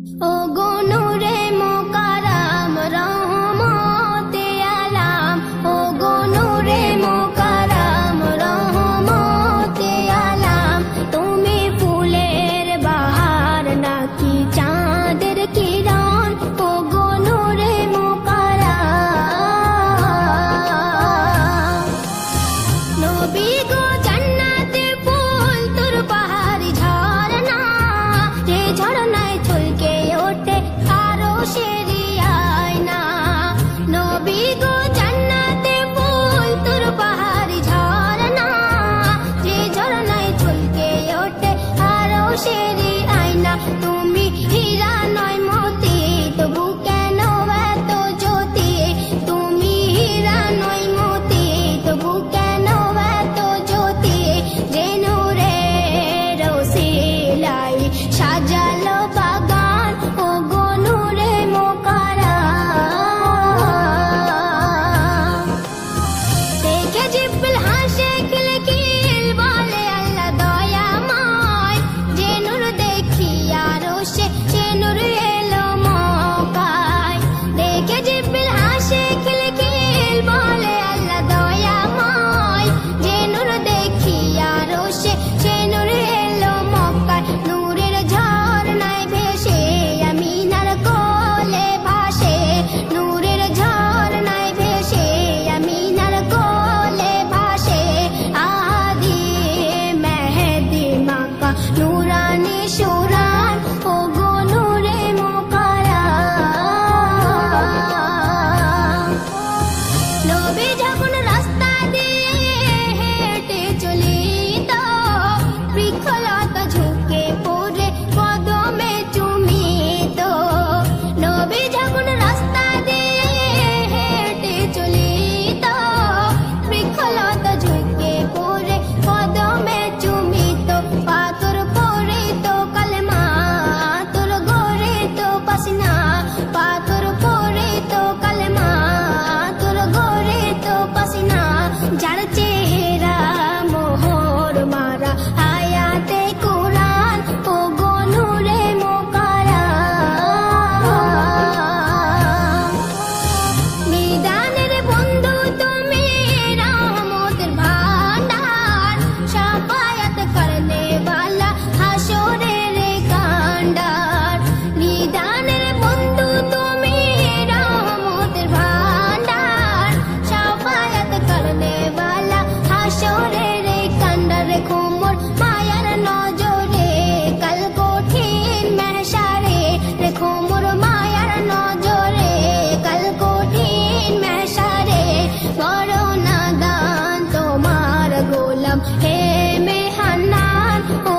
ও গো নূরে মোকাররম রহমতে আলাম, ও গো নূরে মোকাররম রহমতে আলাম। তুমি ফুলের বাহার নাকি চাঁদের কিরণ, ও গো নূরে মোকাররম। নবী গো জান্নাতে ফুল তোর পাহাড়ি ঝরনা, যে ঝরনায় ছলকে ওঠে আরশেরি আয়না। নবী গো জান্নাতে ফুল তোর পাহাড়ি ঝরনা, যে ঝরনায় ছলকে ওঠে আরশেরি আয়না। তুমি হীরা নয় মতি, তবু কেন এত জ্যোতি? তুমি হীরা নয় মতি, তবু কেন এত জ্যোতি? যে নূরের ওসিলায় সাজালো বাগান, ও গো নূরে মোকাররম। দেখে জিব্রিল হাসে খিলখিল, বলে আল্লাহ দয়াময়। যে নূর দেখি আরশে, সে নূর এলো মক্কায়। দেখে জিব্রিল হাসে খিলখিল, বলে আল্লাহ দয়াময়। যে নূর দেখি আরশে, সে নূর এলো মক্কায়। নূরের ঝরনায় ভেসে আমিনার কোলে ভাসে, নূরের ঝরনায় ভেসে আমিনার কোলে ভাসে। আদি মেহেদি মাকা নূরানি সুরান, ও গো নূরে মোকাররম। নবী যখন রাস্তা দিয়ে হেঁটে চলিত, বৃক্ষলতা ঝুঁকে পড়ে কদমে চুমিত। নবী যখন রাস্তা দিয়ে হেঁটে চলিত, বৃক্ষলতা ঝুঁকে পড়ে কদমে চুমিত। পাথর পড়িত কালেমা, তোর গড়িত পাসিনা। পাথর পড়িত কালেমা, তোর গড়িত পাসিনা। যার চেহারা মোহর মারা আয়াতে কোরআন, ও গো নূরে মোকাররম। নিদানের বন্ধু তুমি, রহমতের ভান্ডার। শাফায়াত করনে वाला হাসরের কান্ডার। নিদানের বন্ধু তুমি, রহমতের ভান্ডার। শাফায়াত করনে वाला হাসরের কান্ডার। রেখো মোর মায়ার নজরে কাল কঠিন মেহশারে। রেখো মোর মায়ার নজরে কাল কঠিন মেহশারে। বড় নাদান তোমার গোলাম হে মেহান্নান, ও